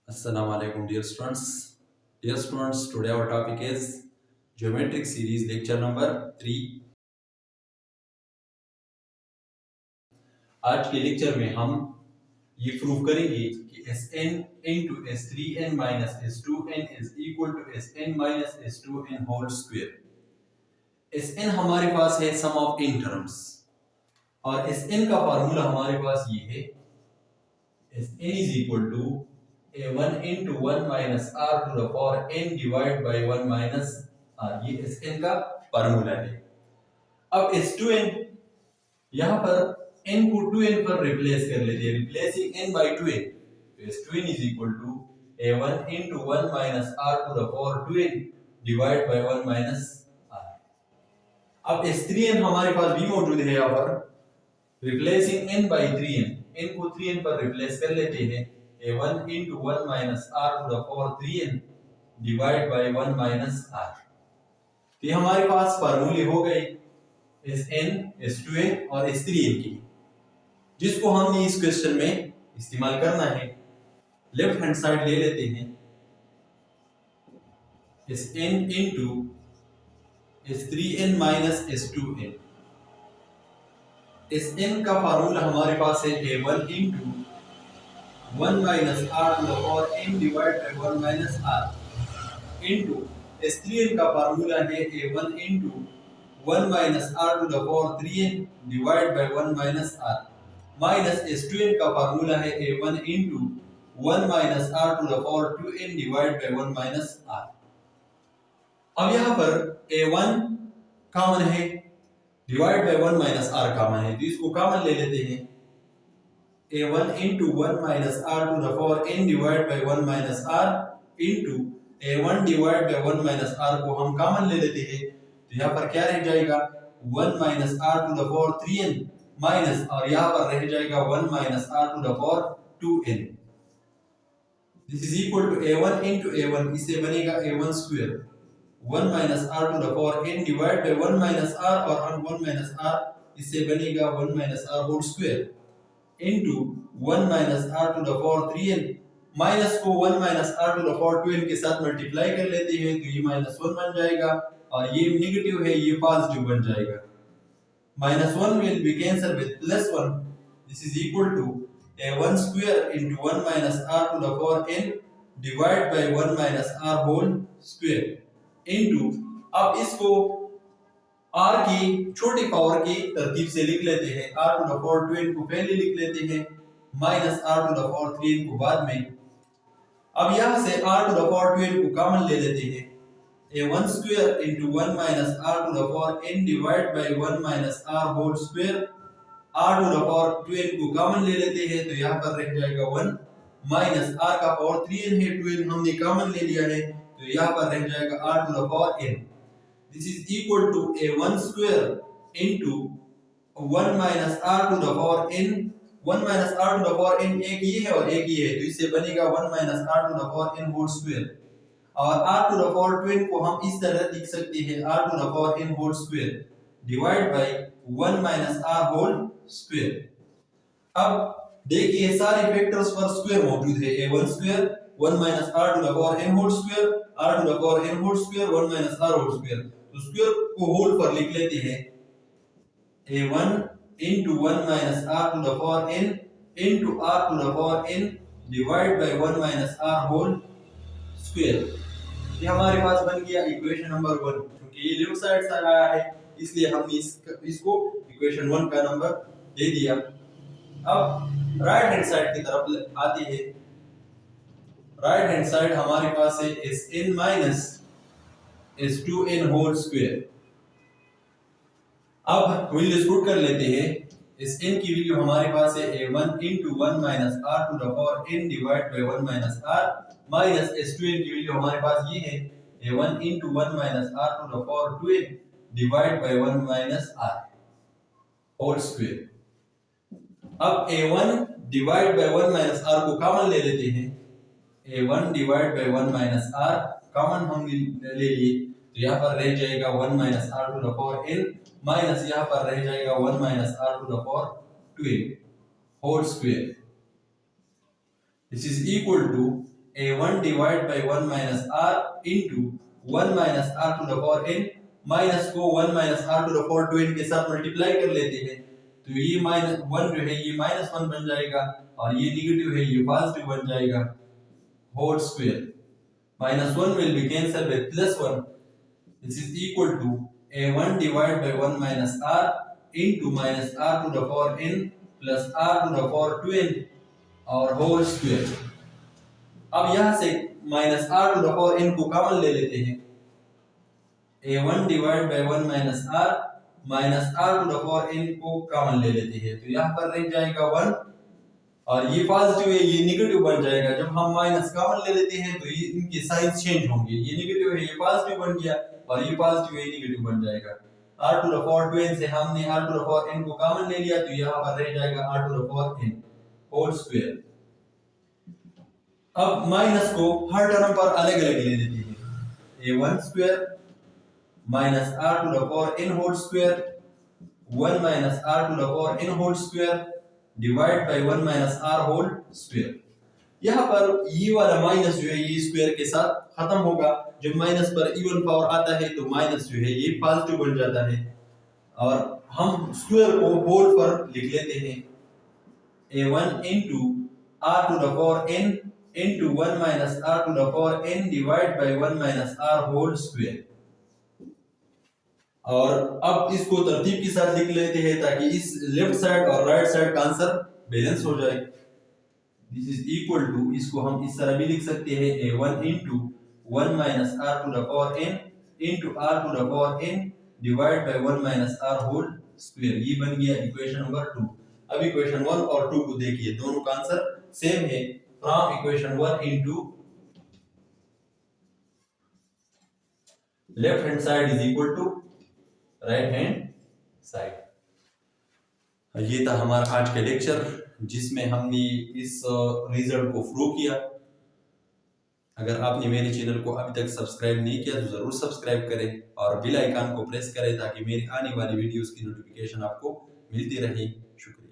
Assalamu alaikum, dear students. Dear students, today our topic is geometric series lecture number 3. आज के lecture में हम ये प्रूव करेंगे कि Sn into S3n minus S2n is equal to Sn minus S2n whole square. Sn हमारे पास है सम of n terms और Sn का फार्मूला हमारे पास ये है Sn is equal to a1 into 1 minus r to the power n divided by 1 minus r. ये Sn का formula है। अब S2n यहाँ पर n को 2n पर रिप्लेस कर लेते हैं, रिप्लेसिंग n by 2n, तो S2n is equal to a1 into 1 minus r to the power 2n divided by 1 minus r. अब S3n हमारे पास भी मौजूद है, यहाँ पर replacing n by 3n, n को 3n पर रिप्लेस कर लेते हैं, a1 into 1 minus r to the power 3n divided by 1 minus r. तो ये हमारे पास फार्मूले हो गए Sn, S2n और S3n के, जिसको हमने इस क्वेश्चन में इस्तेमाल करना है। लेफ्ट हैंड साइड ले लेते हैं, Sn into S3n minus S2n। Sn का फार्मूला हमारे पास है a1 into 1 minus r to the power n divided by 1 minus r into S3n का फार्मूला है a1 into 1 minus r to the power 3n divided by 1 minus r minus S2n का formula है a1 into 1 minus r to the power 2n divided by 1 minus r। अब यहाँ पर a1 common है, divide by 1 minus r common है, तो इसको common ले लेते हैं, a1 into 1 minus r to the power n divided by 1 minus r into a1 divided by 1 minus r को हम कॉमन ले लेते हैं, तो यहाँ पर क्या रह जाएगा 1 minus r to the power 3n minus, और यहाँ पर रह जाएगा 1 minus r to the power 2n। This is equal to a1 into a1, इससे बनेगा a1 square 1 minus r to the power n divided by 1 minus r, और हम 1 minus r इससे बनेगा 1 minus r whole square into 1 minus r to the power 3n, minus को 1 minus r to the power 2n के साथ multiply कर लेते हैं, तो ये -1 बन जाएगा और ये नेगेटिव है, ये पॉजिटिव बन जाएगा। -1 will be cancelled with +1. This is equal to a1 square into 1 minus r to the power n divided by 1 minus r whole square into, अब इसको r की छोटी पावर की तरतीब से लिख लेते हैं, r to the power 2n को पहले लिख लेते हैं, minus r to the power 3n को बाद में। अब यहाँ से r to the power 2n को कॉमन ले लेते हैं, a1 square into 1 minus r to the power n divided by 1 minus r whole square, r to the power 2n को कॉमन ले लेते हैं, तो यहाँ पर रह जाएगा 1 माइनस r का पावर 3n है, 2n हमने कॉमन ले लिया है, तो यहाँ पर रह जाएगा r to the power n। This is equal to a1 square into 1 minus r to the power n, 1 minus r to the power n एक ये है और एक ये है, तो इससे बनेगा 1 minus r to the power n whole square, और r to the power 2n को हम इस तरह लिख सकते हैं, r to the power n whole square divided by 1 minus r whole square। अब देखिए सारे फैक्टर्स पर स्क्वायर मौजूद है, a1 square 1 minus r to the power n whole square, r to the power n whole square 1 minus r whole square, तो square को whole पर लिख लेते हैं, a1 into 1 minus r to the power n into r to the power n divided by 1 minus r whole square। ये हमारे पास बन गया इक्वेशन नंबर 1, क्योंकि ये लेफ्ट साइड से आया है इसलिए हमने इसको इक्वेशन 1 का नंबर दे दिया। अब राइट हैंड साइड की तरफ आते हैं, राइट हैंड साइड हमारे पास है Sn minus S2n whole square। अब वैल्यूज पुट कर लेते हैं, Sn की वैल्यू हमारे पास है a1 into 1 minus r to the power n divided by 1 minus r minus S2n की वैल्यू हमारे पास ये है a1 into 1 minus r to the power 2n divided by 1 minus r whole square। अब a1 divided by 1 minus r को common ले लेते हैं, a1 divided by 1 minus r common हम ले लिए, तो यहाँ पर रह जाएगा 1 minus r to the power n minus यहाँ पर रह जाएगा 1 minus r to the power 2n whole square। This is equal to a1 divide by 1 minus r into 1 minus r to the power n, minus को 1 minus r to the power 2n के साथ multiply कर लेते हैं तो ये minus 1 जो है ये माइनस 1 बन जाएगा और ये नेगेटिव है ये पॉजिटिव बन जाएगा, whole square minus 1 will be cancelled with plus 1. This is equal to a1 divided by 1 minus r into minus r to the power n plus r to the power 2n और whole square. अब यहाँ से minus r to the power n को common ले लेते हैं, a1 divided by 1 minus r minus r to the power n को common ले लेते हैं तो यहाँ पर रह जाएगा 1 और ये पॉजिटिव है ये नेगेटिव बन जाएगा। जब हम माइनस कॉमन ले लेते हैं तो ये इनके साइन चेंज होंगे, ये नेगेटिव है ये पॉजिटिव बन गया और ये पॉजिटिव है ये नेगेटिव बन जाएगा। r to the power 2n से हमने r to the power n को कॉमन ले लिया तो यहाँ पर रह जाएगा r to the power n whole square. अब माइनस को हर टर्म पर अलग अलग ले लेते हैं, a1 square minus r to the power n whole square 1 minus r to the power n whole square divide by 1 minus r whole square. यहाँ पर ये वाला माइनस जो है ये स्क्वायर के साथ खत्म होगा, जब माइनस पर इवन पावर आता है तो माइनस जो है ये पॉजिटिव बन जाता है और हम स्क्वायर को होल पर लिख लेते हैं, a1 into r to the power n into 1 minus r to the power n divided by 1 minus r whole square। और अब इसको तरतीब के साथ लिख लेते हैं ताकि इस लेफ्ट साइड और राइट साइड का आंसर बैलेंस हो जाए। दिस इज इक्वल टू, इसको हम इस तरह भी लिख सकते हैं, a1 into 1 minus r to the power n into r to the power n divided by 1 minus r whole square। ये बन गया इक्वेशन नंबर 2। अब इक्वेशन 1 और 2 को देखिए, दोनों का आंसर सेम है। From equation 1 into left hand side is equal to right hand side. ये था हमारा आज का लेक्चर जिसमें हमने इस रिजल्ट को प्रूव किया। अगर आपने मेरे चैनल को अभी तक सब्सक्राइब नहीं किया तो जरूर सब्सक्राइब करें और बेल आइकन को प्रेस करें ताकि मेरी आने वाली वीडियोस की नोटिफिकेशन आपको मिलती रहे। शुक्रिया।